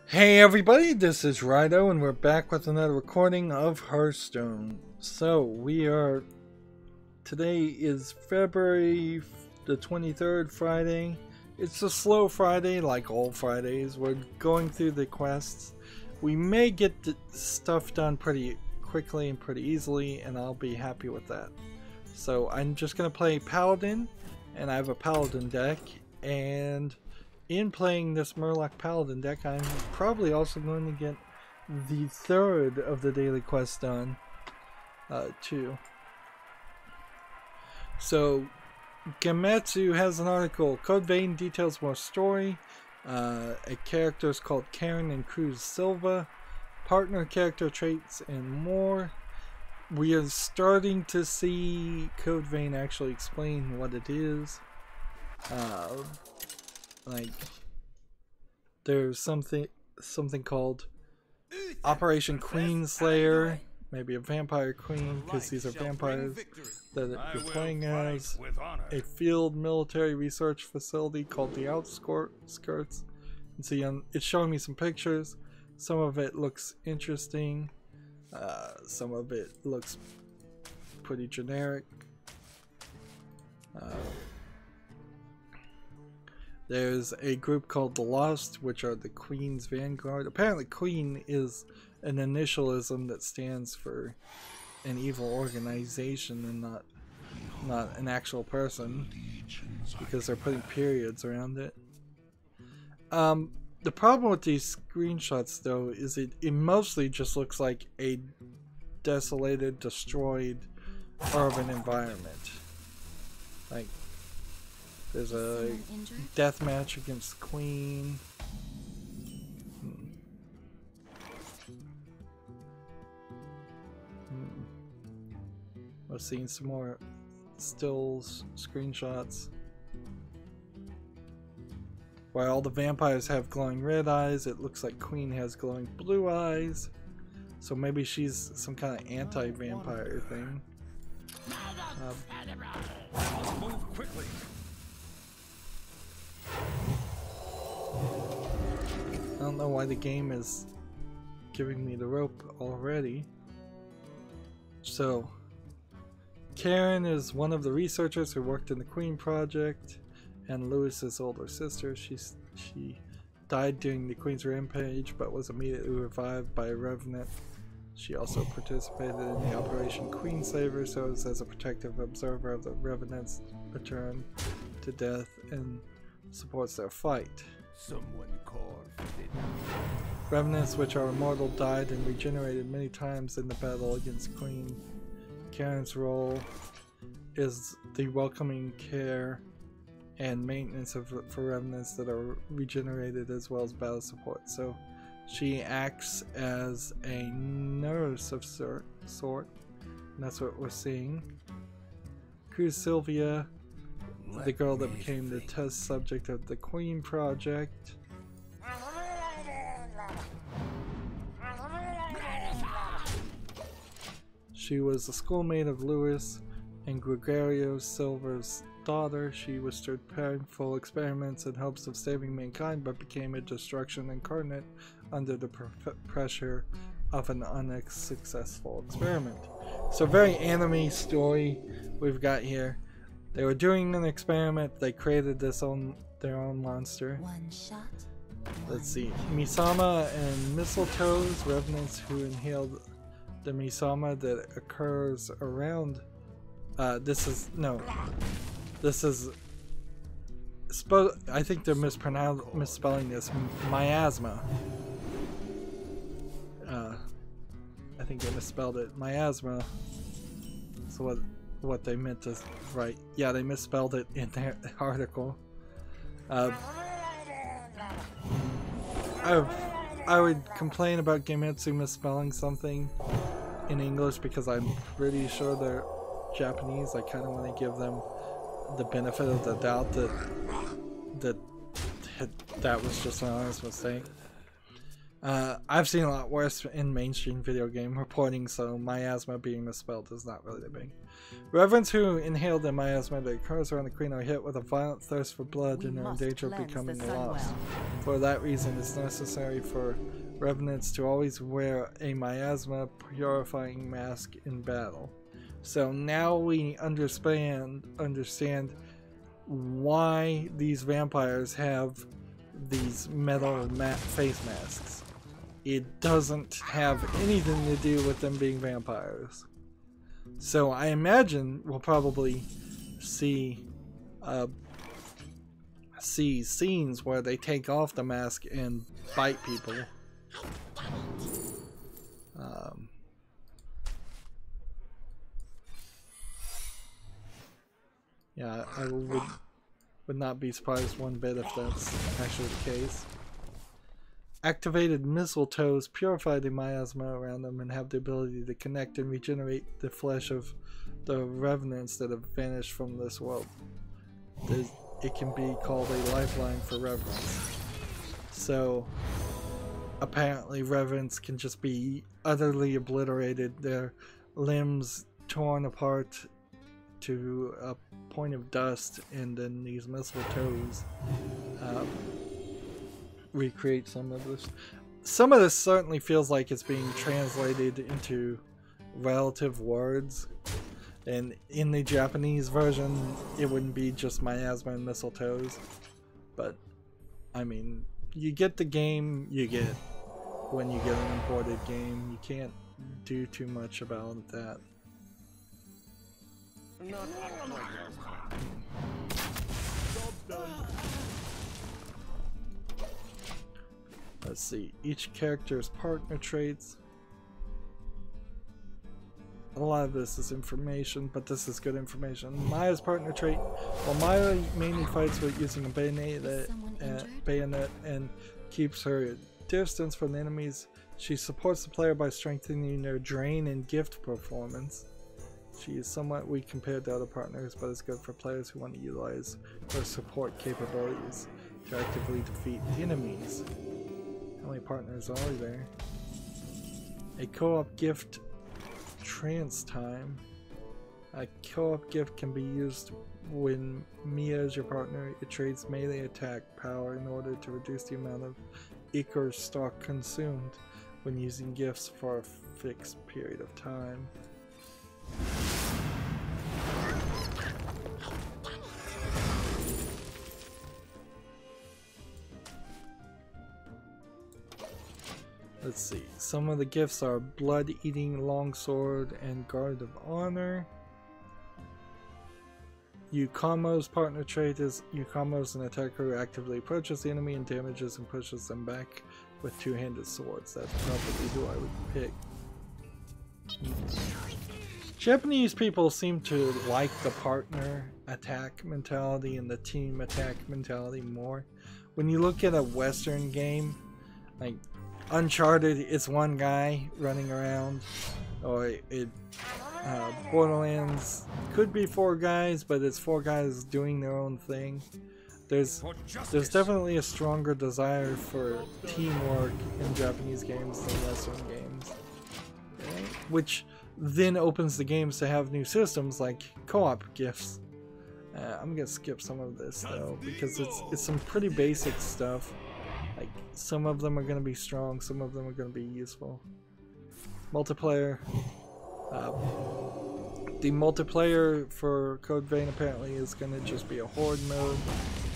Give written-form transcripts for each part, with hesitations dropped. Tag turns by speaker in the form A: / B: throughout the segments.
A: Hey everybody, this is Rydo and we're back with another recording of Hearthstone. Today is February the 23rd, Friday. It's a slow Friday like all Fridays. We're going through the quests. We may get the stuff done pretty quickly and pretty easily, and I'll be happy with that. So I'm just going to play Paladin, and I have a Paladin deck, and in playing this Murloc Paladin deck, I'm probably also going to get the third of the daily quests done, too. So, Gematsu has an article. Code Vein details more story. A character is called Karen and Cruz Silva. Partner character traits and more. We are starting to see Code Vein actually explain what it is. Like, there's something called Operation Queen Slayer, maybe a vampire queen, because these are vampires that you're playing as. A field military research facility called the Outskirts. And see, it's showing me some pictures. Some of it looks interesting. Some of it looks pretty generic. There's a group called the Lost, which are the Queen's Vanguard. Apparently Queen is an initialism that stands for an evil organization and not an actual person, because they're putting periods around it. The problem with these screenshots though is it mostly just looks like a desolated, destroyed urban environment. Like, there's a death match against Queen. We're seeing some more stills, screenshots. While all the vampires have glowing red eyes, it looks like Queen has glowing blue eyes. So maybe she's some kind of anti-vampire thing.
B: Move quickly.
A: I don't know why the game is giving me the rope already. So, Karen is one of the researchers who worked in the Queen Project, and Lewis's older sister. She died during the Queen's Rampage, but was immediately revived by a Revenant. She also participated in the Operation Queen Slayer, serves as a protective observer of the Revenant's return to death, and supports their fight.
B: Someone called for it.
A: Revenants, which are immortal, died and regenerated many times in the battle against Queen. Karen's role is the welcoming care and maintenance for Revenants that are regenerated, as well as battle support. So she acts as a nurse of sort, and that's what we're seeing. Cruz Sylvia, the girl that became the test subject of the Queen Project. She was a schoolmate of Lewis and Gregorio Silver's daughter. She withstood painful experiments in hopes of saving mankind, but became a destruction incarnate under the pressure of an unsuccessful experiment. So very anime story we've got here. They were doing an experiment. They created their own monster. Let's see. Misama and Mistletoe's revenants who inhaled the Misama that occurs around. This is I think they're misspelling this. Miasma. I think they misspelled it. Miasma. So what they meant to write. Yeah, they misspelled it in their article. I would complain about Gematsu misspelling something in English because I'm pretty sure they're Japanese. I kind of want to give them the benefit of the doubt that was just an honest mistake. I've seen a lot worse in mainstream video game reporting, so miasma being misspelled is not really big. Reverends who inhale the miasma that occurs around the queen are hit with a violent thirst for blood and are in danger of becoming lost. For that reason, it's necessary for revenants to always wear a miasma purifying mask in battle. So now we understand why these vampires have these metal face masks. It doesn't have anything to do with them being vampires. So I imagine we'll probably see scenes where they take off the mask and bite people. Yeah, I would not be surprised one bit if that's actually the case. Activated mistletoes purify the miasma around them and have the ability to connect and regenerate the flesh of the revenants that have vanished from this world. It can be called a lifeline for revenants. So apparently revenants can just be utterly obliterated, their limbs torn apart to a point of dust, and then these mistletoes recreate some of this. Some of this certainly feels like it's being translated into relative words, and in the Japanese version it wouldn't be just miasma and mistletoes, but I mean, you get the game you get when you get an imported game. You can't do too much about that. Let's see, each character's partner traits. A lot of this is information, but this is good information. Maya's partner trait. While Maya mainly fights with using a bayonet and keeps her distance from the enemies, she supports the player by strengthening their drain and gift performance. She is somewhat weak compared to other partners, but is good for players who want to utilize her support capabilities to actively defeat enemies. How many partners are there? A co-op gift trance time. A co-op gift can be used when Mia is your partner. It trades melee attack power in order to reduce the amount of Ichor stock consumed when using gifts for a fixed period of time. Let's see, some of the gifts are Blood Eating Longsword and Guard of Honor. Yukamo's partner trait is Yukamo's an attacker who actively approaches the enemy and damages and pushes them back with two-handed swords. That's probably who I would pick. Japanese people seem to like the partner attack mentality and the team attack mentality more. When you look at a Western game, like Uncharted, it's one guy running around, or Borderlands could be four guys, but it's four guys doing their own thing. There's definitely a stronger desire for teamwork in Japanese games than Western games, which then opens the games to have new systems like co-op gifts. I'm gonna skip some of this though, because it's some pretty basic stuff. Like, some of them are going to be strong, some of them are going to be useful. Multiplayer. The multiplayer for Code Vein apparently is going to just be a horde mode.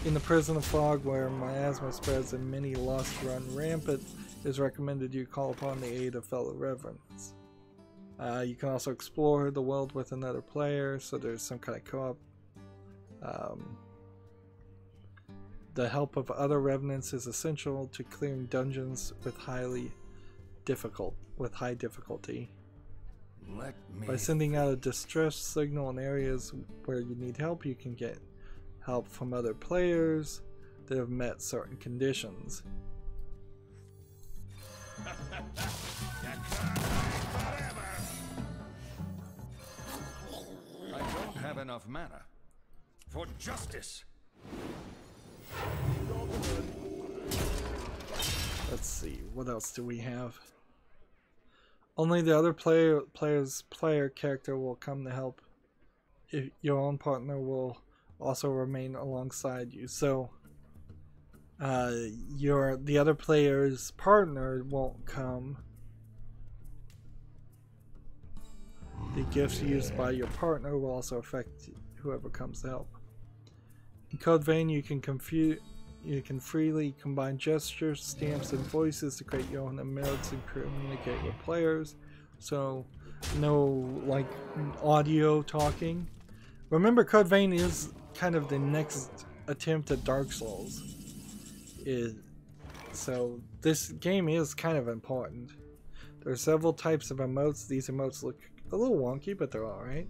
A: In the Prison of Fog, where miasma spreads and many lusts run rampant, it is recommended you call upon the aid of fellow reverends. You can also explore the world with another player, so there's some kind of co-op. The help of other revenants is essential to clearing dungeons with high difficulty. By sending out a distress signal in areas where you need help, you can get help from other players that have met certain conditions.
B: I don't have enough mana for justice.
A: Let's let's see, what else do we have? Only the other player's character will come to help. If your own partner will also remain alongside you. So the other player's partner won't come. The gifts used by your partner will also affect whoever comes to help. In Code Vein, you can freely combine gestures, stamps, and voices to create your own emotes and communicate with players. So, no like audio talking. Remember, Code Vein is kind of the next attempt at Dark Souls. So this game is kind of important. There are several types of emotes. These emotes look a little wonky, but they're alright.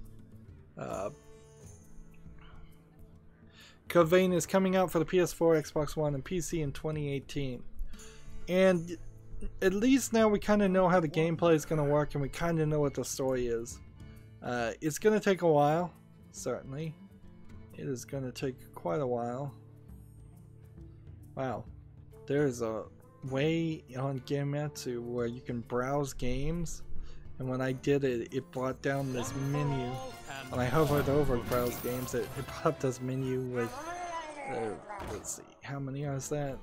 A: Code Vein is coming out for the PS4, Xbox One, and PC in 2018. And at least now we kind of know how the gameplay is going to work, and we kind of know what the story is. It's going to take a while, certainly. It is going to take quite a while. Wow. There's a way on Gametsu where you can browse games. And when I did it, it brought down this menu. When I hovered over browse games, it brought up this menu with, let's see, how many is that?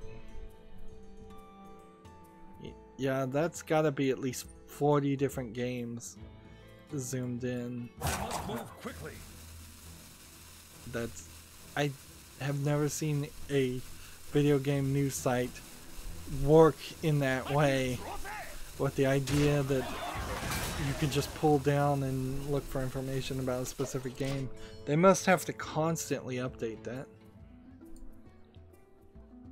A: Yeah, that's gotta be at least 40 different games zoomed in.
B: Move quickly.
A: I have never seen a video game news site work in that way, with the idea that you can just pull down and look for information about a specific game. They must have to constantly update that.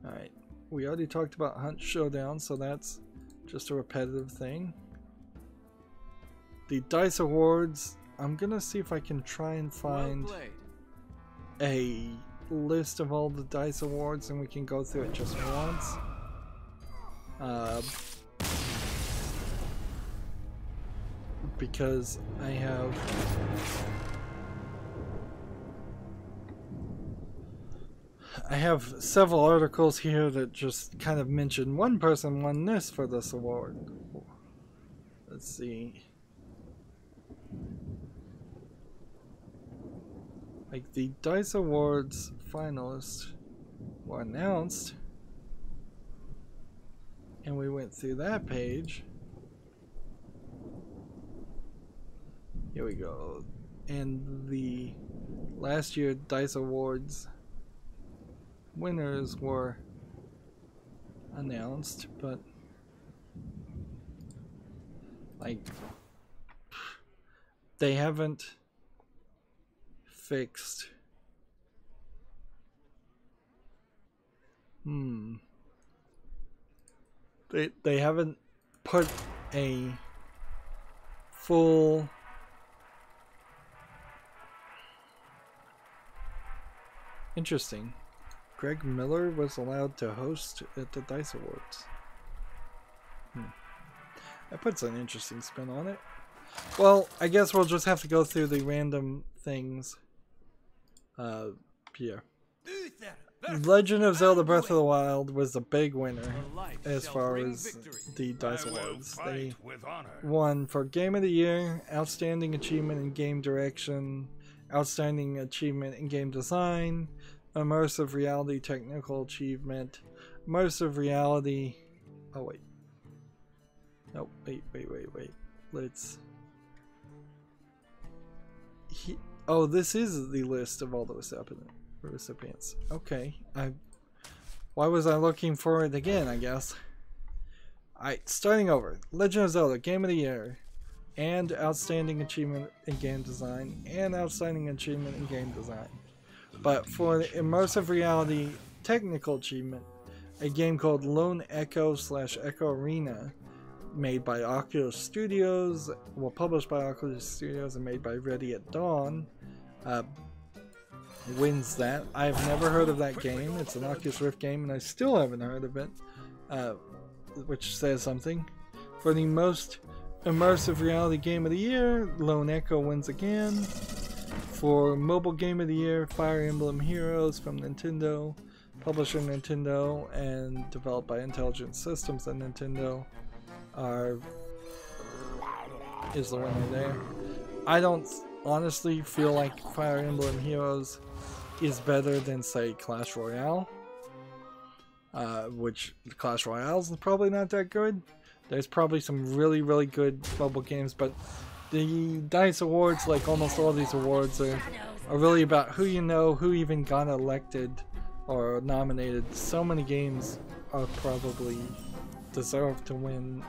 A: Alright, we already talked about Hunt Showdown, so that's just a repetitive thing. The DICE Awards, I'm gonna see if I can try and find a list of all the DICE Awards and we can go through it just once. Because I have several articles here that just kind of mention one person won this for this award. Let's see. Like the DICE Awards finalists were announced, and we went through that page. Here we go. And the last year DICE Awards winners were announced, but like they haven't fixed. They haven't put a full interesting. Greg Miller was allowed to host at the DICE Awards. That puts an interesting spin on it. Well, I guess we'll just have to go through the random things here. Legend of Zelda Breath of the Wild was the big winner as far as the DICE Awards. They won for Game of the Year, Outstanding Achievement in Game Direction, Outstanding Achievement in Game Design, Immersive Reality Technical Achievement, Immersive Reality... Oh, wait. No, wait. Let's... Oh, this is the list of all the recipients. Okay. Why was I looking for it again, I guess? Alright, starting over. Legend of Zelda, Game of the Year, and Outstanding Achievement in Game Design, and Outstanding Achievement in Game Design. But for the Immersive Reality Technical Achievement, a game called Lone Echo / Echo Arena, made by Oculus Studios, well, published by Oculus Studios and made by Ready at Dawn, wins that. I've never heard of that game. It's an Oculus Rift game, and I still haven't heard of it, which says something. For the most immersive reality game of the year, Lone Echo wins again. For mobile game of the year, Fire Emblem Heroes from Nintendo, Publisher Nintendo and developed by Intelligent Systems and Nintendo is the winner there. I don't honestly feel like Fire Emblem Heroes is better than, say, Clash Royale. Which Clash Royale is probably not that good. There's probably some really, really good mobile games, but the DICE Awards, like almost all these awards, are really about who you know, who even got elected or nominated. So many games are probably deserve to win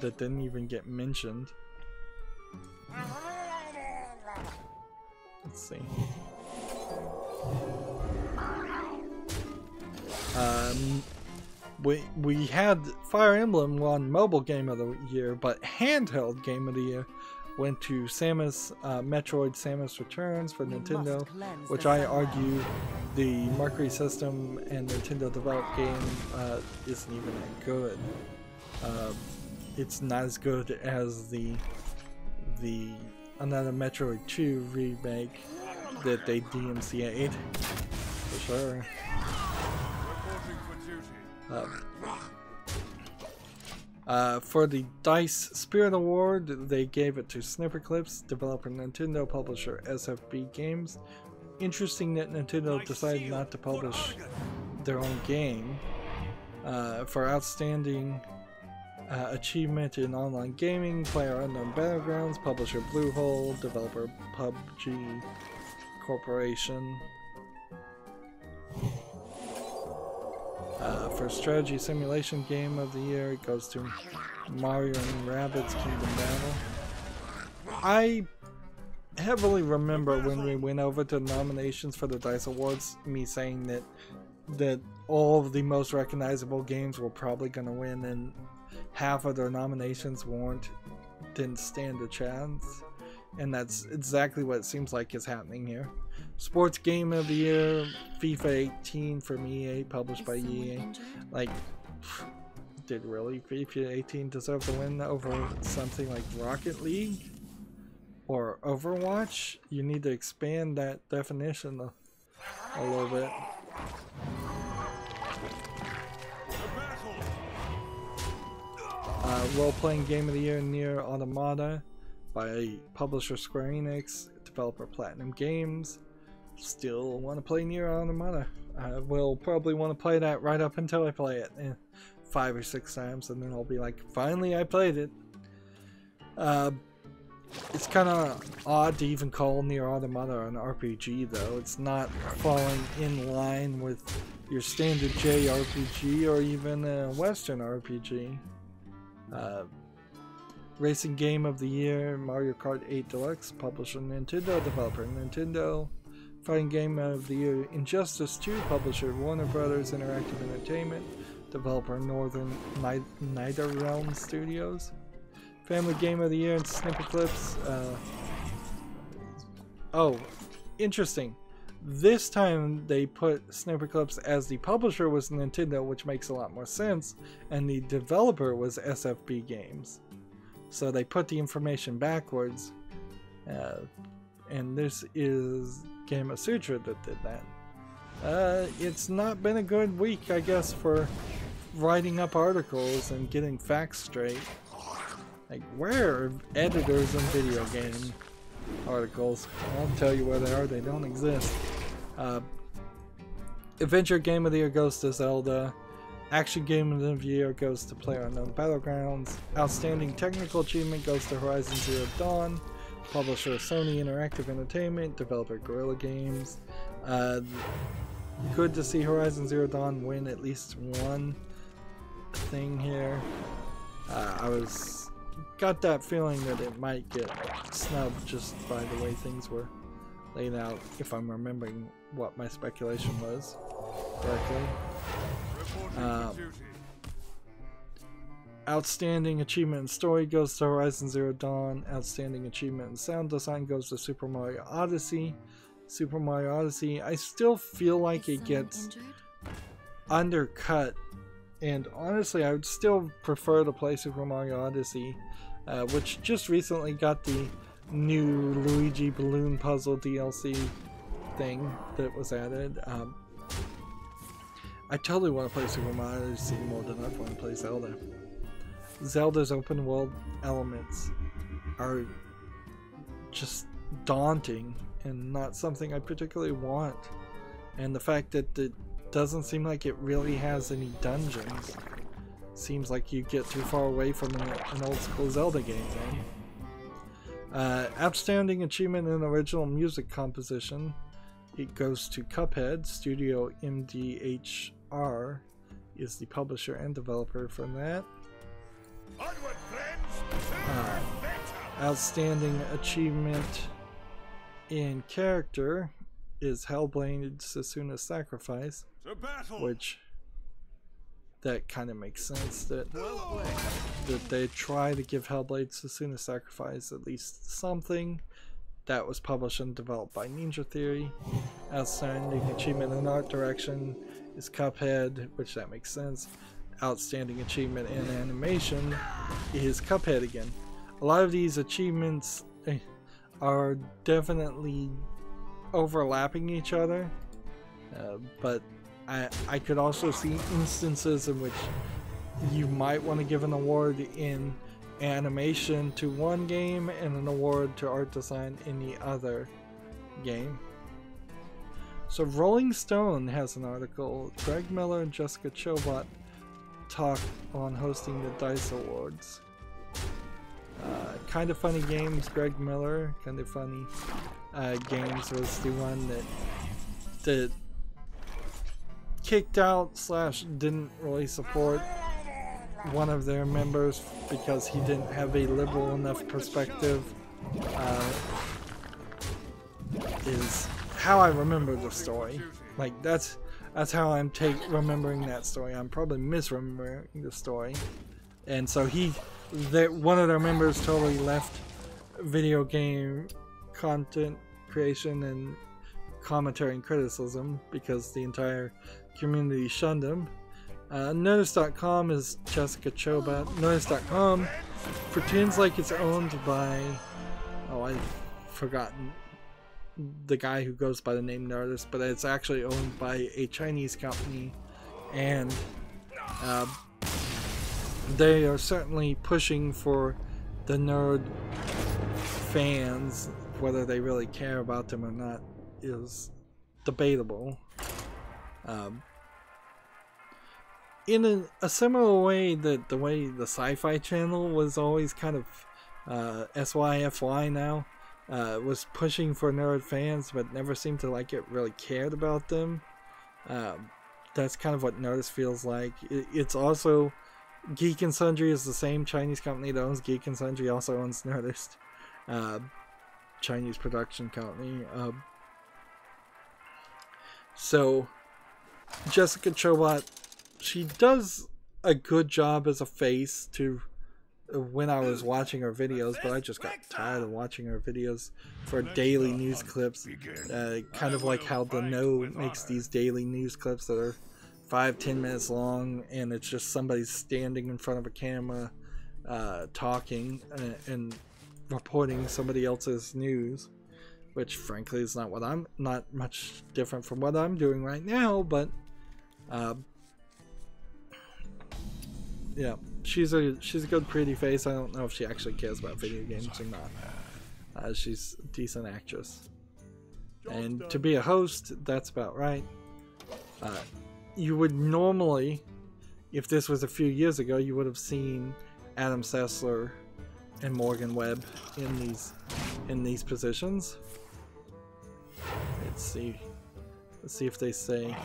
A: that didn't even get mentioned. Let's see. We had Fire Emblem won Mobile Game of the Year, but Handheld Game of the Year went to Samus, Metroid Samus Returns for Nintendo, which I argue the Mercury System and Nintendo developed game isn't even that good. It's not as good as the another Metroid 2 remake that they DMCA'd, for sure. For the DICE Spirit Award, they gave it to Snipperclips, developer Nintendo, publisher SFB Games. Interesting that Nintendo decided not to publish their own game. For outstanding achievement in online gaming, player Unknown Battlegrounds, publisher Bluehole, developer PUBG Corporation. For strategy simulation game of the year, it goes to Mario and Rabbids Kingdom Battle. I heavily remember when we went over to nominations for the DICE Awards, me saying that all of the most recognizable games were probably going to win, and half of their nominations didn't stand a chance. And that's exactly what it seems like is happening here. Sports Game of the Year, FIFA 18 from EA, published by EA. Like, did really FIFA 18 deserve to win over something like Rocket League or Overwatch? You need to expand that definition a little bit. Role-playing Game of the Year, Nier Automata, by publisher Square Enix, developer Platinum Games. Still want to play Nier Automata. I will probably want to play that right up until I play it 5 or 6 times, and then I'll be like, finally I played it. It's kind of odd to even call Nier Automata an RPG, though. It's not falling in line with your standard JRPG or even a Western RPG. Racing Game of the Year, Mario Kart 8 Deluxe, publisher Nintendo, developer Nintendo. Fighting Game of the Year, Injustice 2, publisher Warner Brothers Interactive Entertainment, developer Northern NetherRealm Studios. Family Game of the Year and Snipperclips. Oh, interesting. This time they put Snipperclips as the publisher was Nintendo, which makes a lot more sense, and the developer was SFB Games. So they put the information backwards, and this is Game of Sutra that did that. It's not been a good week, I guess, for writing up articles and getting facts straight. Like, where are editors in video game articles? I'll tell you where they are, they don't exist. Adventure Game of the Year goes to Zelda. Action Game of the Year goes to PlayerUnknown Battlegrounds. Outstanding Technical Achievement goes to Horizon Zero Dawn. Publisher Sony Interactive Entertainment. Developer Guerrilla Games. Good to see Horizon Zero Dawn win at least one thing here. I got that feeling that it might get snubbed just by the way things were laid out, if I'm remembering what my speculation was correctly. Outstanding Achievement in Story goes to Horizon Zero Dawn. Outstanding Achievement in Sound Design goes to Super Mario Odyssey. Super Mario Odyssey, I still feel like it gets undercut, and honestly I would still prefer to play Super Mario Odyssey, which just recently got the new Luigi Balloon Puzzle DLC thing that was added. I totally want to play Super Mario Odyssey more than I want to play Zelda. Zelda's open world elements are just daunting and not something I particularly want. And the fact that it doesn't seem like it really has any dungeons seems like you get too far away from an old school Zelda game then. Outstanding achievement in original music composition. It goes to Cuphead. Studio MDHR is the publisher and developer for that. Outstanding achievement in character is Hellblade Susuna's Sacrifice, which that kind of makes sense that they try to give Hellblade Susuna's Sacrifice at least something. That was published and developed by Ninja Theory. Outstanding achievement in art direction is Cuphead, which that makes sense. Outstanding achievement in animation is Cuphead again. A lot of these achievements are definitely overlapping each other, but I could also see instances in which you might want to give an award in animation to one game and an award to art design in the other game. So Rolling Stone has an article. Greg Miller and Jessica Chobot talk on hosting the DICE Awards. Kind of Funny Games, Greg Miller, Kind of Funny Games was the one that kicked out / didn't really support one of their members because he didn't have a liberal enough perspective, is how I remember the story. Like that's how I'm remembering that story. I'm probably misremembering the story, and so one of their members totally left video game content creation and commentary and criticism because the entire community shunned him. Nerdist.com is Jessica Chobot. Nerdist.com pretends like it's owned by, I've forgotten the guy who goes by the name Nerdist, but it's actually owned by a Chinese company, and they are certainly pushing for the nerd fans. Whether they really care about them or not is debatable. In a similar way that the way the Sci-Fi Channel was always kind of SYFY now, was pushing for nerd fans but never seemed to like it really cared about them. That's kind of what Nerdist feels like. It's also Geek and Sundry is the same Chinese company that owns Geek and Sundry, also owns Nerdist. Chinese production company. So Jessica Chobot, she does a good job as a face to when I was watching her videos, but I just got tired of watching her videos for daily news clips. Kind of like how The No makes these daily news clips that are 5-10 minutes long, and it's just somebody standing in front of a camera talking and reporting somebody else's news, which frankly is not much different from what I'm doing right now, but yeah, she's a good pretty face. I don't know if she actually cares about video games or not. She's a decent actress, and to be a host, that's about right. You would normally, if this was a few years ago, you would have seen Adam Sessler and Morgan Webb in these positions. Let's see if they say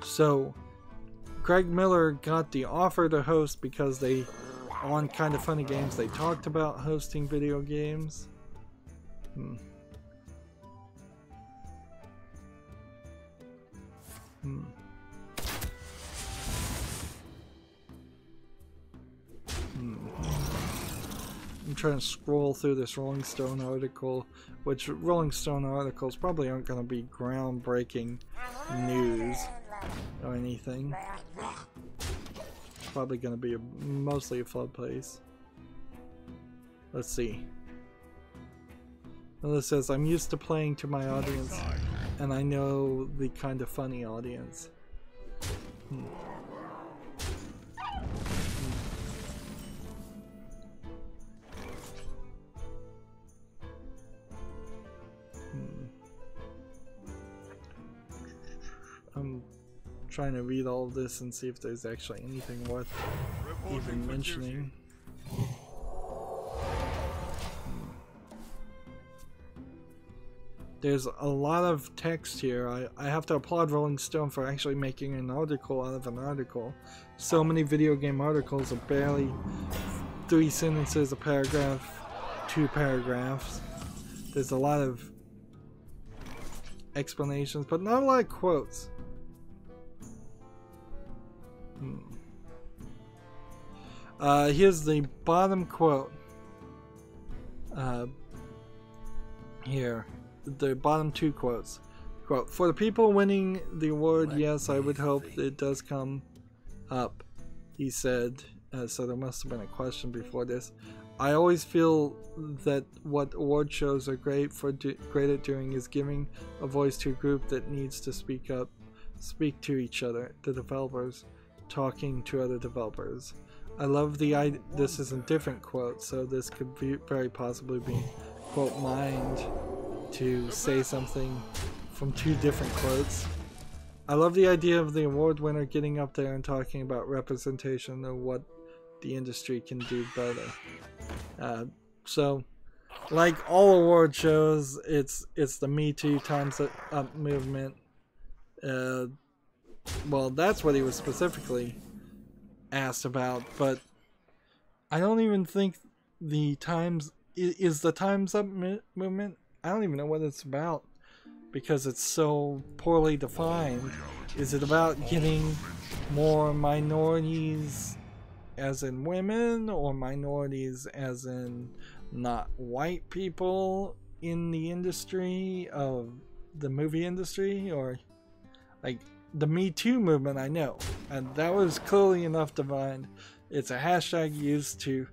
A: So Greg Miller got the offer to host because on Kind of Funny Games, they talked about hosting video games. I'm trying to scroll through this Rolling Stone article, which Rolling Stone articles probably aren't going to be groundbreaking news or anything. probably going to be mostly a flood place. Let's see. Well, it says, I'm used to playing to my audience, and I know the kind of funny audience. I'm trying to read all of this and see if there's actually anything worth even mentioning. There's a lot of text here. I have to applaud Rolling Stone for actually making an article out of an article. So many video game articles are barely 3 sentences, a paragraph, 2 paragraphs. There's a lot of explanations, but not a lot of quotes. Here's the bottom quote. Here. The bottom 2 quotes. Quote, for the people winning the award, yes, I would hope it does come up, he said. So there must have been a question before this. I always feel that what award shows are great at doing is giving a voice to a group that needs to speak up, speak to each other, the developers, talking to other developers. I love the idea. This is a different quote, so this could be very possibly be, quote, mined to say something from 2 different quotes. I love the idea of the award winner getting up there and talking about representation or what the industry can do better. So, like all award shows, it's the Me Too Times Up movement. Well, that's what he was specifically asked about, but I don't even think the Times is the Times Up movement. I don't even know what it's about because it's so poorly defined. Is it about getting more minorities as in women, or minorities as in not white people in the industry of the movie industry? Or like the Me Too movement, I know, and that was clearly enough defined. It's a hashtag used to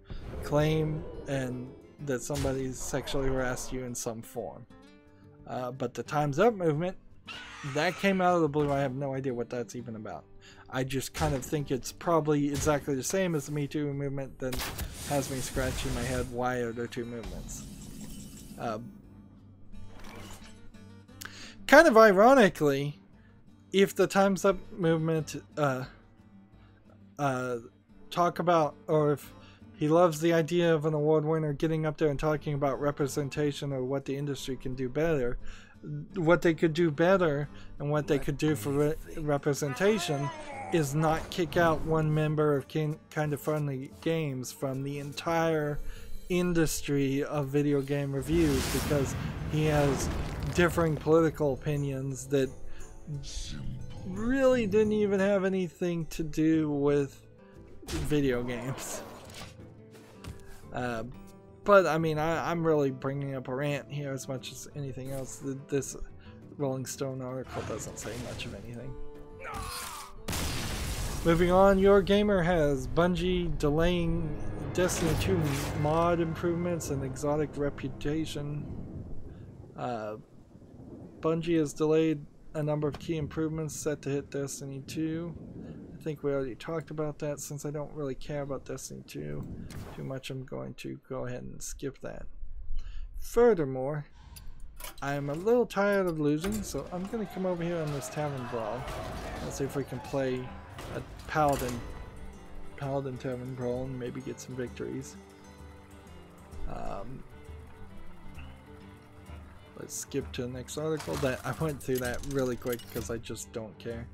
A: claim and that somebody sexually harassed you in some form. But the Time's Up movement, that came out of the blue. I have no idea what that's even about. I just kind of think it's probably exactly the same as the Me Too movement, that has me scratching my head, why are there 2 movements? Kind of ironically, if the Time's Up movement talk about, or if he loves the idea of an award winner getting up there and talking about representation or what the industry can do better, what they could do better and what they could do for representation is not kick out one member of Kind of Friendly Games from the entire industry of video game reviews because he has differing political opinions that really didn't even have anything to do with video games. But I mean, I'm really bringing up a rant here as much as anything else. This Rolling Stone article doesn't say much of anything. Moving on, Your Gamer has Bungie delaying Destiny 2 mod improvements and exotic reputation. Bungie has delayed a number of key improvements set to hit Destiny 2. I think we already talked about that. Since I don't really care about Destiny 2 too much, I'm going to go ahead and skip that. Furthermore, I'm a little tired of losing, so I'm going to come over here on this Tavern Brawl. Let's see if we can play a Paladin Tavern Brawl and maybe get some victories. Let's skip to the next article. I went through that really quick because I just don't care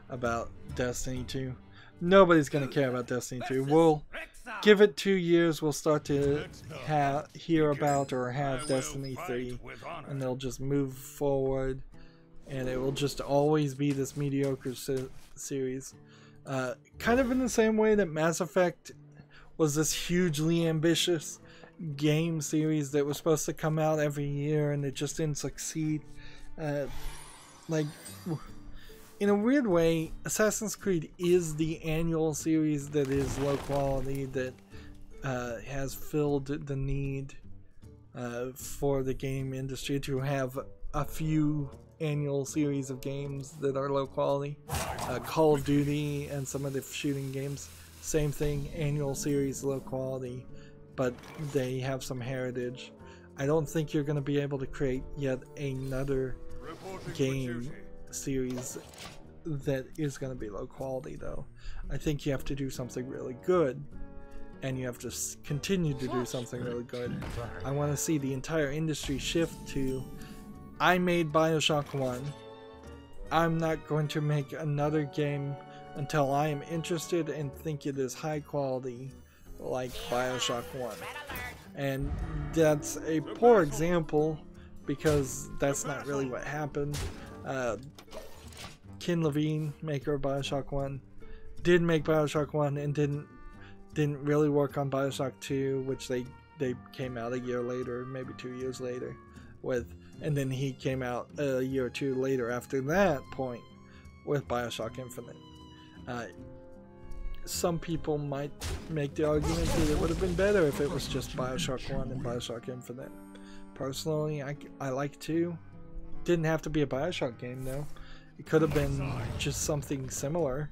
A: about Destiny 2. Nobody's going to care about Destiny 2. We'll give it 2 years. We'll start to hear about or have Destiny 3, and they'll just move forward, and it will just always be this mediocre series. Kind of in the same way that Mass Effect was this hugely ambitious game series that was supposed to come out every year and it just didn't succeed. Like in a weird way, Assassin's Creed is the annual series that is low quality, that has filled the need for the game industry to have a few annual series of games that are low quality. Call of Duty and some of the shooting games, same thing, annual series, low quality, but they have some heritage. I don't think you're going to be able to create yet another game series that is going to be low quality, though. I think you have to do something really good, and you have to continue to do something really good. I want to see the entire industry shift to, I made BioShock 1, I'm not going to make another game until I am interested and think it is high quality like BioShock 1. And that's a poor example, because that's not really what happened. Ken Levine, maker of BioShock 1, did make BioShock 1 and didn't really work on BioShock 2, which they came out a year later, maybe 2 years later with, and then he came out a year or two later after that point with BioShock Infinite. Some people might make the argument that it would have been better if it was just BioShock 1 and BioShock Infinite. Personally, I like 2. Didn't have to be a BioShock game, though. It could have been just something similar.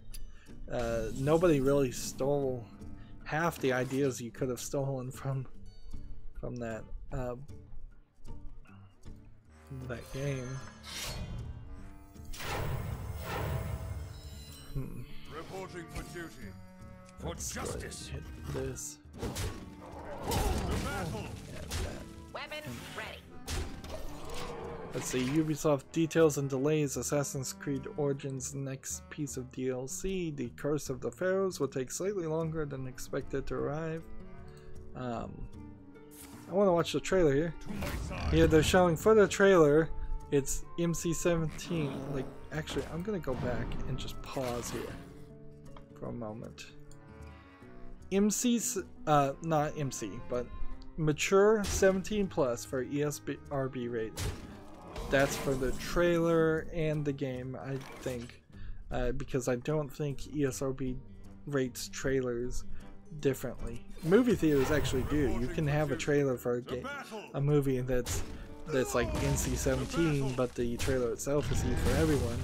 A: Nobody really stole half the ideas you could have stolen from that that game.
B: Reporting for duty. For justice.
A: Hit this.
C: Weapons ready.
A: Let's see, Ubisoft details and delays Assassin's Creed Origins' next piece of DLC. The Curse of the Pharaohs will take slightly longer than expected to arrive. I want to watch the trailer here. Yeah, they're showing for the trailer, it's MC17. Like, actually, I'm gonna go back and just pause here for a moment. Not MC, but mature 17 plus for ESRB rating. That's for the trailer and the game, I think, because I don't think ESRB rates trailers differently. Movie theaters actually do. You can have a trailer for a game, a movie that's like NC-17, but the trailer itself is E for everyone.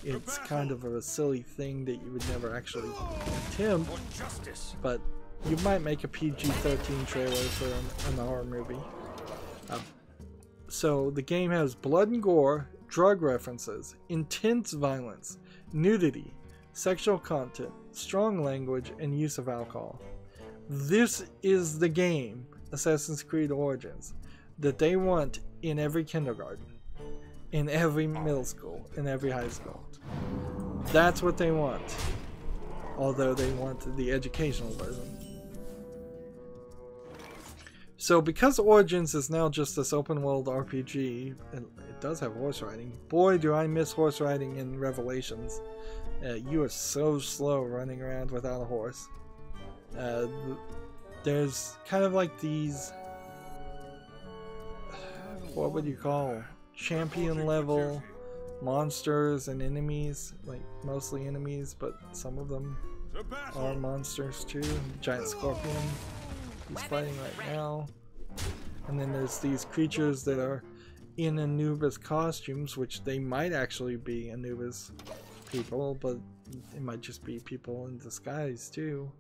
A: It's kind of a silly thing that you would never actually attempt, but you might make a PG-13 trailer for an horror movie. So the game has blood and gore, drug references, intense violence, nudity, sexual content, strong language, and use of alcohol. This is the game, Assassin's Creed Origins, that they want in every kindergarten, in every middle school, in every high school. That's what they want, although they want the educational version. So because Origins is now just this open world RPG, and it does have horse riding. Boy, do I miss horse riding in Revelations. You are so slow running around without a horse. There's kind of like these, what would you call, champion level monsters and enemies, like mostly enemies, but some of them are monsters too. Giant scorpion he's fighting right now, and then there's these creatures that are in Anubis costumes, which they might actually be Anubis people, but it might just be people in disguise too.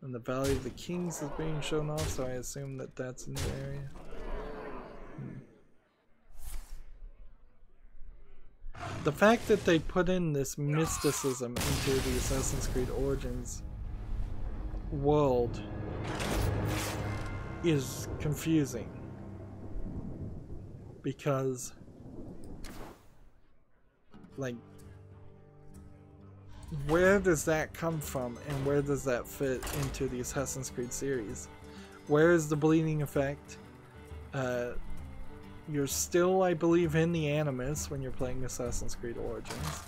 A: And the Valley of the Kings is being shown off, so I assume that that's a new area. The fact that they put in this mysticism into the Assassin's Creed Origins world is confusing, because like, where does that come from and where does that fit into the Assassin's Creed series? Where is the bleeding effect? You're still, I believe, in the Animus when you're playing Assassin's Creed Origins,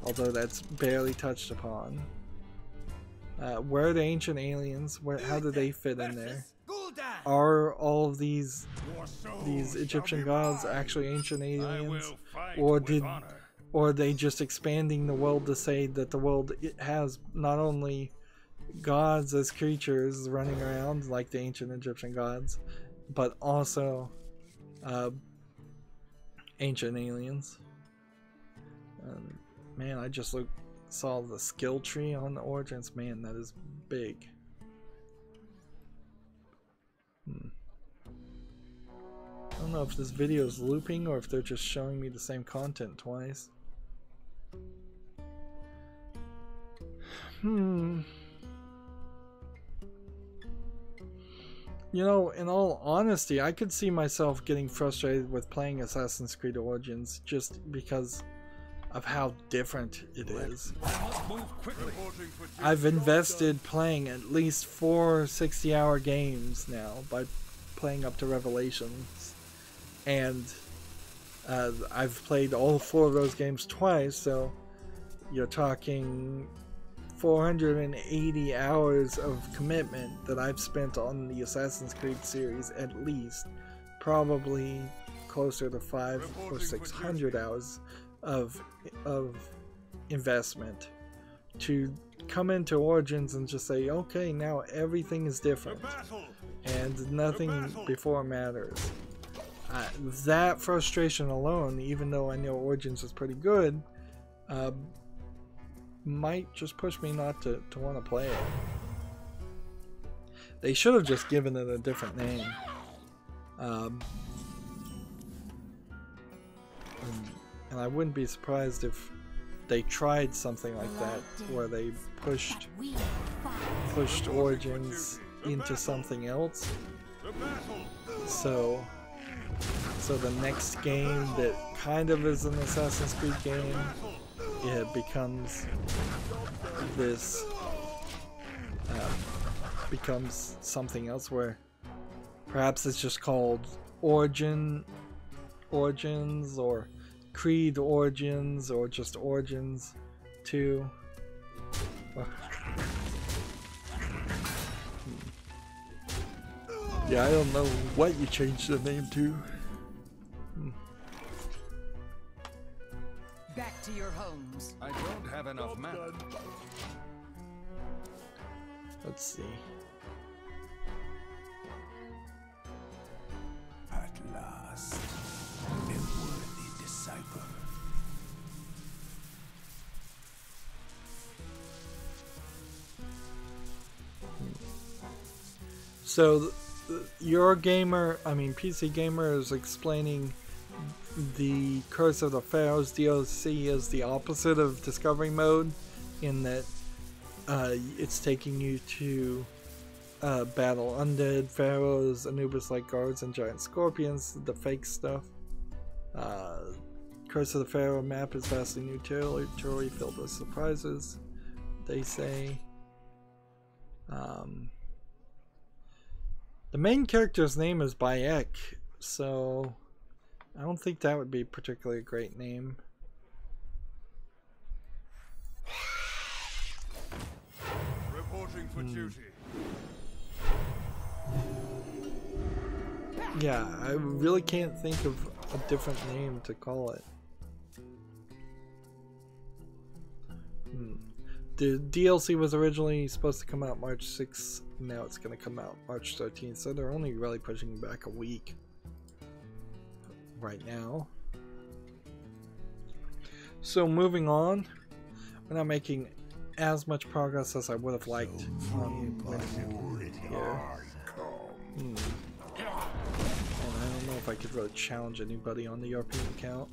A: although that's barely touched upon. Where are the ancient aliens? How do they fit in there? Are all of these Egyptian gods actually ancient aliens, or or are they just expanding the world to say that the world it has not only gods as creatures running around like the ancient Egyptian gods, but also ancient aliens? Man, I just saw the skill tree on the Origins. Man, that is big. I don't know if this video is looping or if they're just showing me the same content twice. You know, in all honesty, I could see myself getting frustrated with playing Assassin's Creed Origins just because of how different it is. I've invested playing at least 4 60-hour games now by playing up to Revelations, and I've played all 4 of those games twice, so you're talking 480 hours of commitment that I've spent on the Assassin's Creed series, at least. Probably closer to 500 or 600 hours of investment to come into Origins and just say, okay, now everything is different and nothing before matters. That frustration alone, even though I know Origins is pretty good, might just push me not to want to play it. They should have just given it a different name. And I wouldn't be surprised if they tried something like that, where they pushed Origins into something else. So the next game that kind of is an Assassin's Creed game, it becomes this, becomes something else, where perhaps it's just called Origins, or Creed Origins, or just Origins 2. Yeah, I don't know what you changed the name to.
C: Back to your homes.
B: I don't have enough mana.
A: Let's see.
D: At last, a worthy disciple.
A: So, your gamer, I mean PC Gamer, is explaining the Curse of the Pharaohs DLC is the opposite of Discovery Mode, in that it's taking you to battle undead pharaohs, Anubis-like guards, and giant scorpions, the fake stuff. Curse of the Pharaoh map is vastly new territory filled with surprises, they say. The main character's name is Bayek, so I don't think that would be particularly a great name.
B: Reporting for duty.
A: Yeah, I really can't think of a different name to call it. The DLC was originally supposed to come out March 6th, now it's going to come out March 13th, so they're only really pushing back a week right now. So moving on, we're not making as much progress as I would have liked on here. And I don't know if I could really challenge anybody on the European account.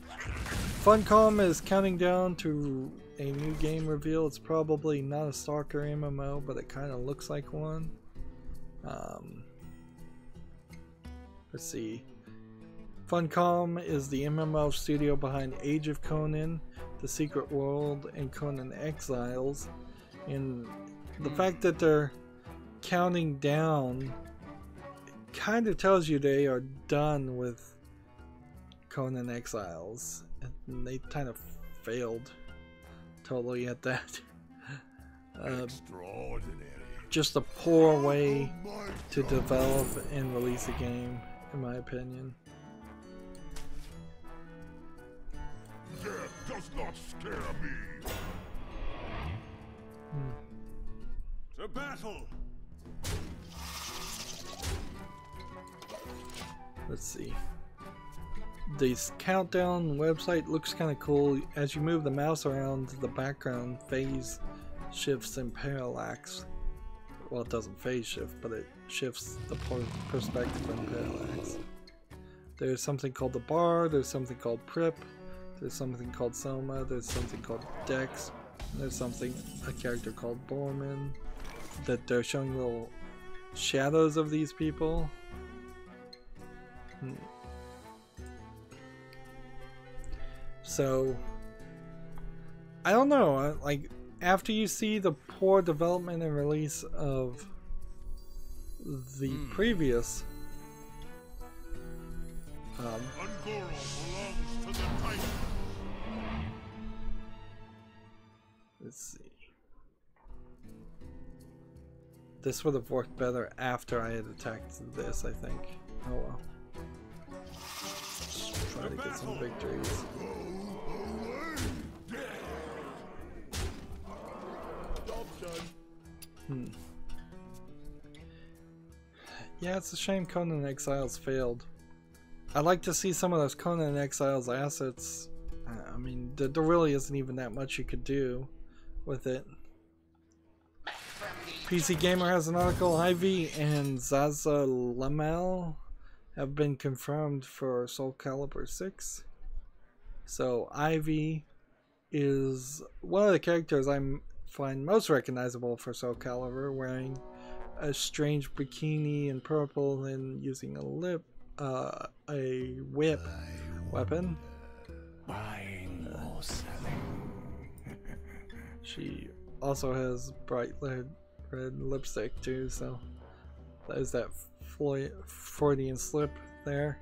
A: Funcom is counting down to a new game reveal. It's probably not a Stalker MMO, but it kind of looks like one. Let's see. Funcom is the MMO studio behind Age of Conan, The Secret World, and Conan Exiles. And the fact that they're counting down kind of tells you they are done with Conan Exiles. And they kind of failed totally at that. Just a poor way to develop and release a game, in my opinion.
B: Death does not scare me. To battle.
A: Let's see. This countdown website looks kind of cool. As you move the mouse around, the background phase shifts and parallax. Well, it doesn't phase shift, but it shifts the perspective and parallax. There's something called the bar, there's something called Prip, there's something called Soma, there's something called Dex, and there's a character called Borman, that they're showing little shadows of these people. So, I don't know, like, after you see the poor development and release of the previous let's see. This would have worked better after I had attacked this, I think. Oh well. Just try to get some victories. Yeah, it's a shame Conan Exiles failed. I'd like to see some of those Conan Exiles assets. I mean, there really isn't even that much you could do with it. PC Gamer has an article. Ivy and Zaza Lamel have been confirmed for Soul Calibur 6. So Ivy is one of the characters I find most recognizable for Soul Calibur, wearing a strange bikini in purple and using a whip weapon.
D: Buying or selling.
A: She also has bright red lipstick too, so there's that Freudian slip there.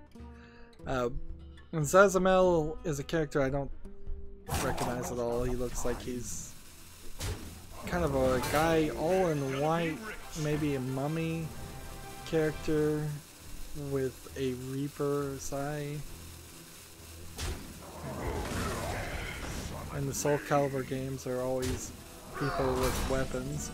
A: And Zazamel is a character I don't recognize at all. He looks like he's kind of a guy all in white, maybe a mummy character with a Reaper Sai. And the Soul Calibur games are always people with weapons.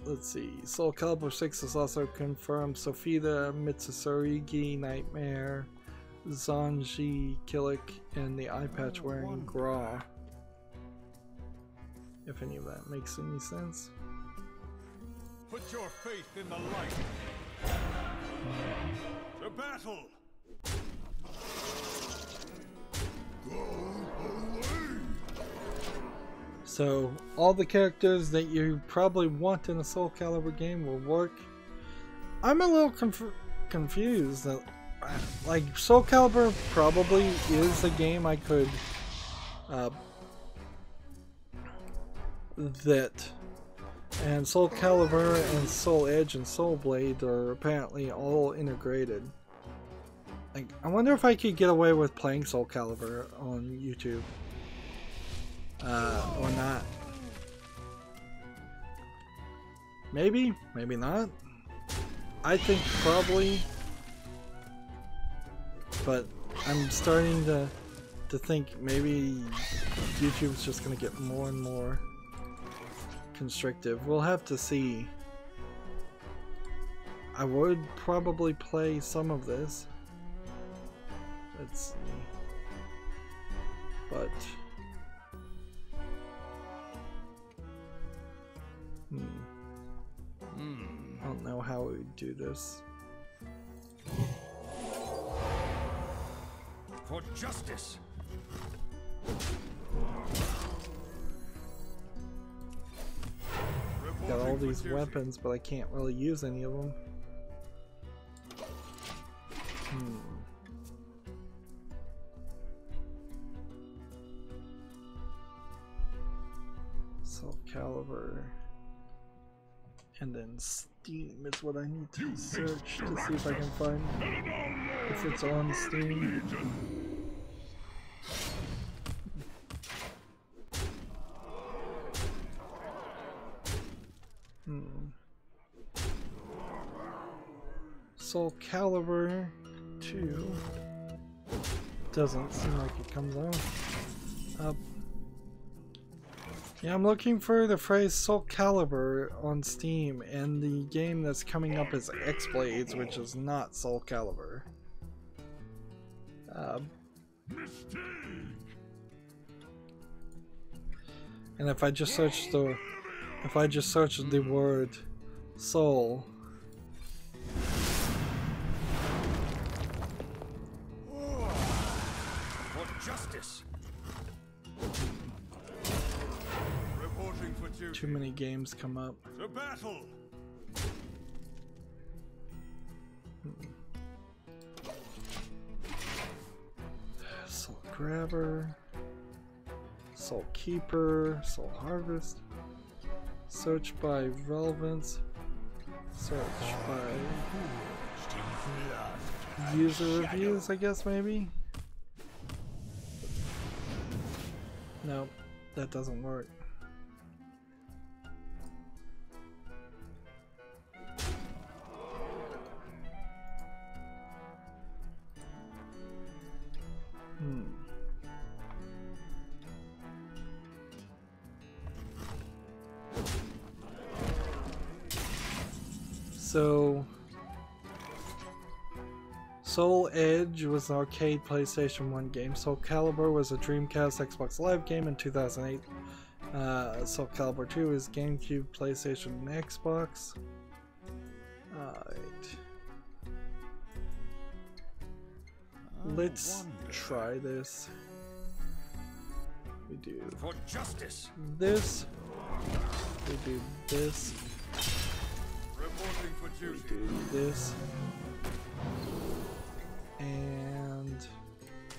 A: Let's see. Soul Calibur 6 is also confirmed. Sofita, Mitsusurigi, Nightmare, Zanji, Killick, and the eye patch wearing Gra. If any of that makes any sense.
B: Put your faith in the light. To battle.
A: So, all the characters that you probably want in a Soul Calibur game will work. I'm a little confused. Like, Soul Calibur probably is a game I could... And Soul Calibur and Soul Edge and Soul Blade are apparently all integrated. Like, I wonder if I could get away with playing Soul Calibur on YouTube. Or not. Maybe, maybe not. I think probably. But I'm starting to think maybe YouTube's just gonna get more and more constrictive. We'll have to see. I would probably play some of this. Let's see. But I don't know how we would do this.
B: For justice.
A: Got all these weapons, but I can't really use any of them. Soul Calibur. And then Steam is what I need to search to see if I can find if it's on Steam. Soul Calibur 2 doesn't seem like it comes out. Yeah, I'm looking for the phrase Soul Calibur on Steam, and the game that's coming up is X-Blades, which is not Soul Calibur. And if I just search the word soul,
B: For justice. Reporting for duty.
A: too many games come up.
B: To battle.
A: Soul Grabber, Soul Keeper, Soul Harvest, search by relevance, search by user reviews, I guess maybe? No, that doesn't work. So, Soul Edge was an arcade PlayStation 1 game. Soul Calibur was a Dreamcast Xbox Live game in 2008. Soul Calibur 2 is GameCube, PlayStation, and Xbox. Alright. Let's try this. We do
B: For justice.
A: this. We do this.
B: Reporting for
A: We
B: duty.
A: do this. And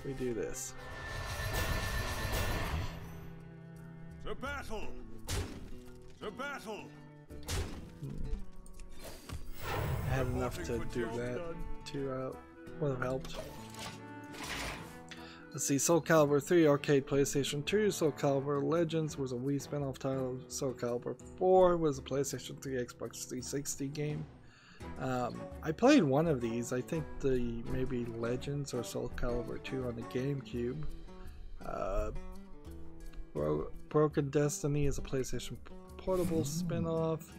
A: we do this.
B: To battle. To battle.
A: I had enough to do that to would have helped. Let's see, Soul Calibur 3 arcade PlayStation 2, Soul Calibur Legends was a Wii spin-off title, Soul Calibur 4 was a PlayStation 3 Xbox 360 game. I played one of these, I think the maybe Legends or Soul Calibur 2 on the GameCube. Broken Destiny is a PlayStation Portable spin-off.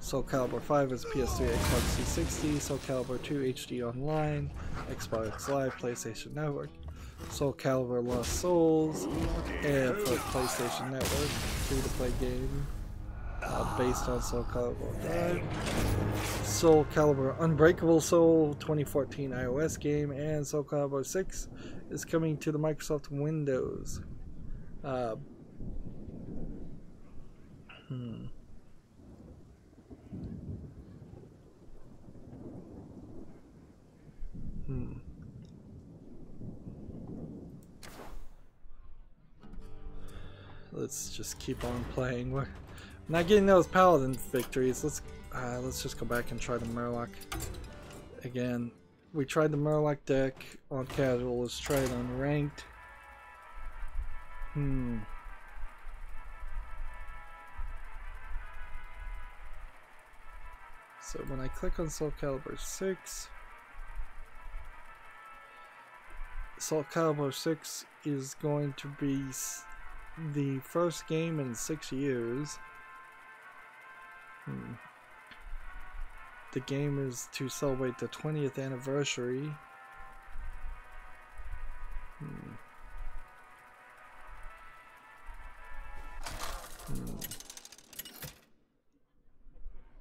A: Soul Calibur 5 is PS3 Xbox 360, Soul Calibur 2 HD Online, Xbox Live, PlayStation Network. Soul Calibur Lost Souls, and for PlayStation Network, free-to-play game based on Soul Calibur 5. Soul Calibur Unbreakable Soul 2014 iOS game, and Soul Calibur 6 is coming to the Microsoft Windows. Let's just keep on playing. We're not getting those paladin victories. Let's just go back and try the Murloc again. We tried the Murloc deck on casual. Let's try it on ranked. So when I click on Soul Calibur 6, Soul Calibur 6 is going to be the first game in 6 years. The game is to celebrate the 20th anniversary.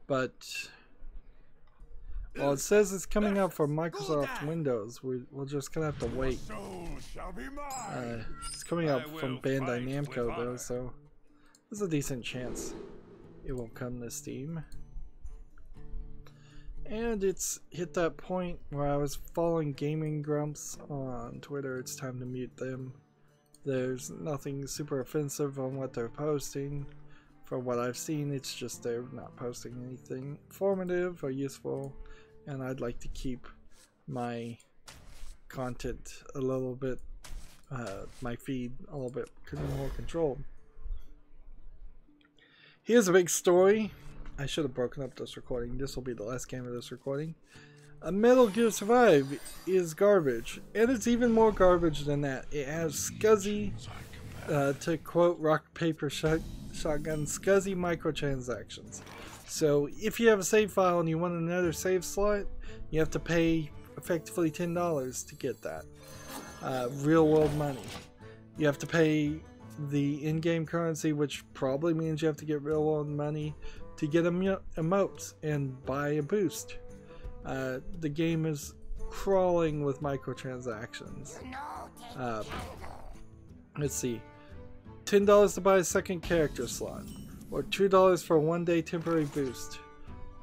A: But well, it says it's coming out for Microsoft Windows. We're just gonna have to wait. It's coming out from Bandai Namco though, so there's a decent chance it will come to Steam. And it's hit that point where I was following Gaming Grumps on Twitter. It's time to mute them. There's nothing super offensive on what they're posting. From what I've seen, it's just they're not posting anything informative or useful, and I'd like to keep my content a little bit, my feed a little bit more controlled. Here's a big story. I should have broken up this recording. This will be the last game of this recording. Metal Gear Survive is garbage, and it's even more garbage than that. It has scuzzy, to quote Rock Paper Shotgun, scuzzy microtransactions. So if you have a save file and you want another save slot, you have to pay effectively $10 to get that. Real world money. You have to pay the in-game currency, which probably means you have to get real world money to get emotes and buy a boost. The game is crawling with microtransactions. Let's see. $10 to buy a second character slot, or $2 for a one-day temporary boost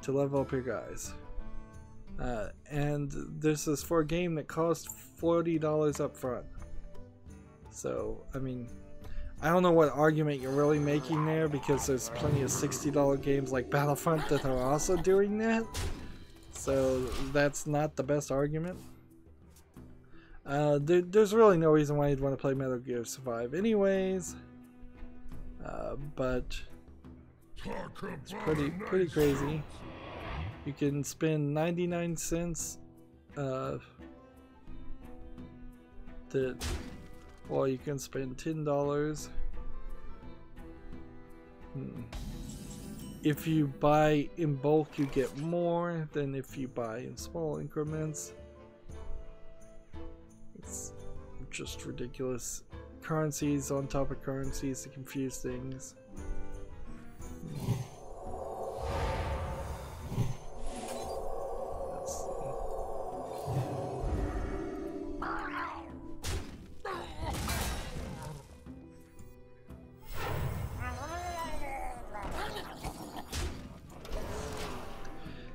A: to level up your guys. And this is for a game that cost $40 up front. So, I mean, I don't know what argument you're really making there, because there's plenty of $60 games like Battlefront that are also doing that. So that's not the best argument. There's really no reason why you'd want to play Metal Gear Survive anyways. But it's pretty crazy. You can spend 99 cents well, you can spend $10. If you buy in bulk, you get more than if you buy in small increments. It's just ridiculous. Currencies on top of currencies to confuse things. Let's see.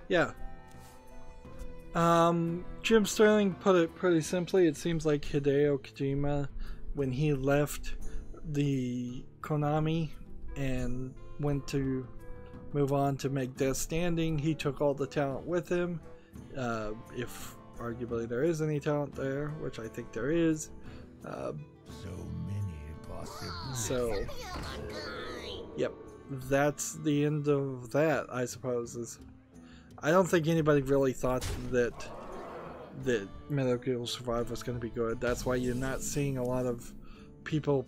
A: Yeah. Jim Sterling put it pretty simply. It seems like Hideo Kojima, when he left the Konami and went to move on to make Death Stranding, he took all the talent with him. If arguably there is any talent there, which I think there is.
D: So many possibilities.
A: So, yep, that's the end of that, I suppose. I don't think anybody really thought that Metal Gear Survive was going to be good. That's why you're not seeing a lot of people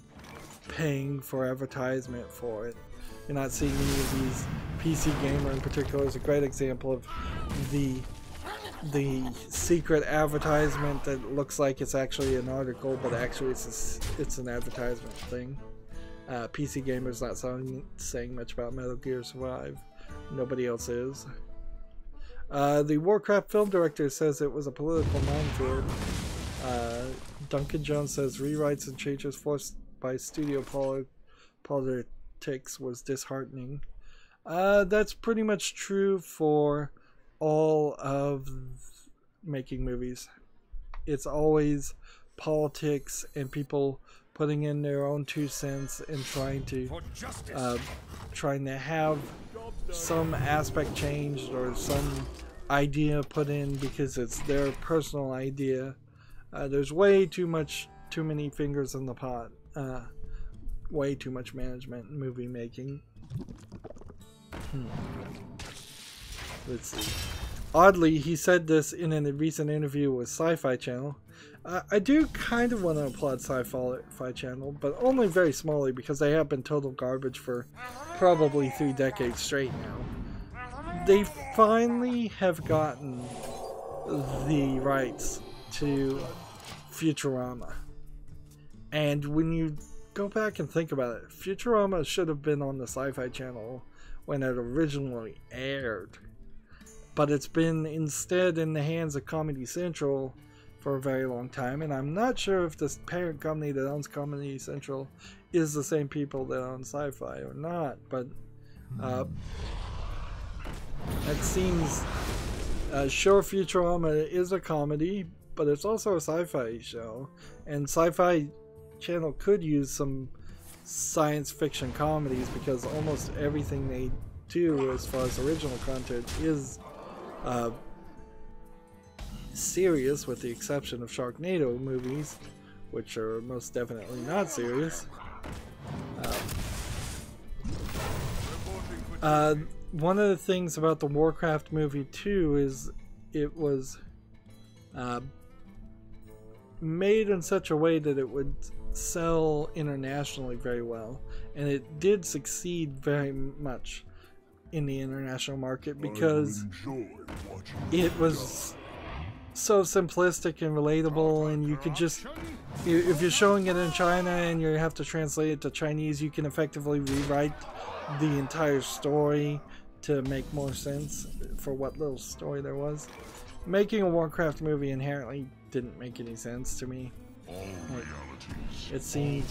A: paying for advertisement for it. You're not seeing any of these. PC Gamer in particular is a great example of the secret advertisement that looks like it's actually an article, but actually it's an advertisement thing. PC Gamer's not saying much about Metal Gear Survive. Nobody else is. The Warcraft film director says it was a political minefield. Duncan Jones says rewrites and changes forced by studio politics was disheartening. That's pretty much true for all of making movies. It's always politics and people putting in their own 2 cents and trying to have some aspect changed or some idea put in because it's their personal idea. There's way too many fingers in the pot. Way too much management in movie making. Let's see. Oddly, he said this in a recent interview with Sci-Fi Channel. I do kind of want to applaud Sci-Fi Channel, but only very smallly because they have been total garbage for probably 3 decades straight now. They finally have gotten the rights to Futurama. And when you go back and think about it, Futurama should have been on the Sci-Fi Channel when it originally aired. But it's been instead in the hands of Comedy Central for a very long time, and I'm not sure if the parent company that owns Comedy Central is the same people that own Sci-Fi or not, but it seems sure, Futurama is a comedy, but it's also a sci-fi show, and Sci-Fi Channel could use some science fiction comedies because almost everything they do as far as original content is serious, with the exception of Sharknado movies, which are most definitely not serious. One of the things about the Warcraft movie too is it was made in such a way that it would sell internationally very well, and it did succeed very much in the international market because it was so simplistic and relatable, and you could just, if you're showing it in China and you have to translate it to Chinese, you can effectively rewrite the entire story to make more sense for what little story there was. Making a Warcraft movie inherently didn't make any sense to me. It seemed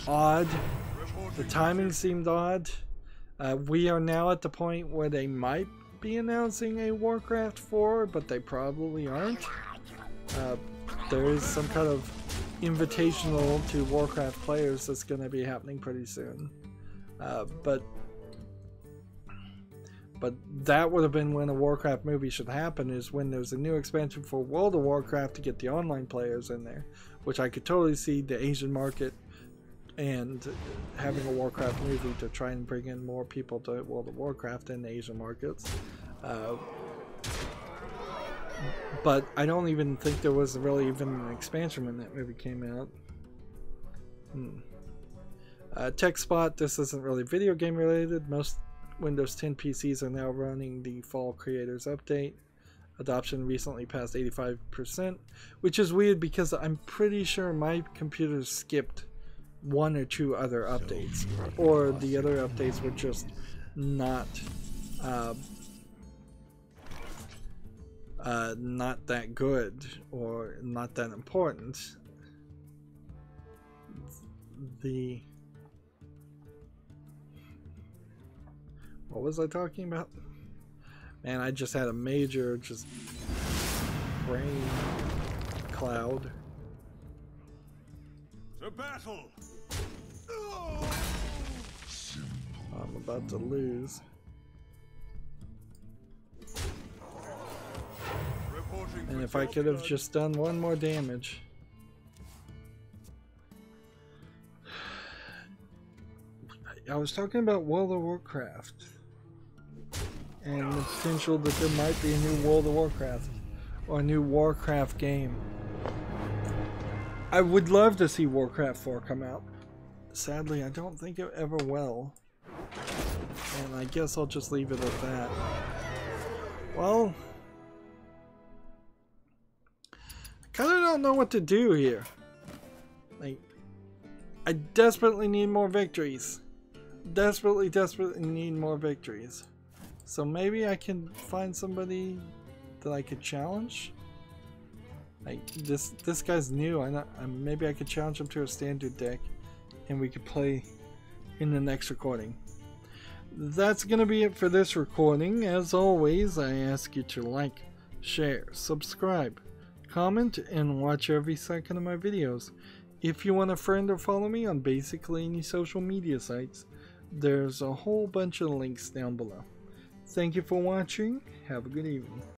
A: odd. The timing seemed odd. We are now at the point where they might be announcing a Warcraft 4, but they probably aren't. There is some kind of invitational to Warcraft players that's going to be happening pretty soon. But that would have been when a Warcraft movie should happen, is when there's a new expansion for World of Warcraft to get the online players in there, which I could totally see the Asian market and having a Warcraft movie to try and bring in more people to World of Warcraft in the Asian markets. But I don't even think there was really even an expansion when that movie came out. Tech spot, this isn't really video game related. Most Windows 10 PCs are now running the Fall Creators Update. Adoption recently passed 85%, which is weird because I'm pretty sure my computer skipped one or two other updates, or the other updates were just not not that good or not that important. What was I talking about? Man, I just had a major brain cloud.
B: To battle!
A: I'm about to lose. And if I could have just done one more damage. I was talking about World of Warcraft and the potential that there might be a new World of Warcraft or a new Warcraft game. I would love to see Warcraft 4 come out. Sadly, I don't think it ever will. And I guess I'll just leave it at that. Well, I kind of don't know what to do here. Like, I desperately need more victories. Desperately need more victories. So maybe I can find somebody that I could challenge. Like this guy's new. Maybe I could challenge him to a standard deck, and we could play in the next recording. That's gonna be it for this recording. As always, I ask you to like, share, subscribe, comment, and watch every second of my videos. If you want to friend or follow me on basically any social media sites, there's a whole bunch of links down below. Thank you for watching. Have a good evening.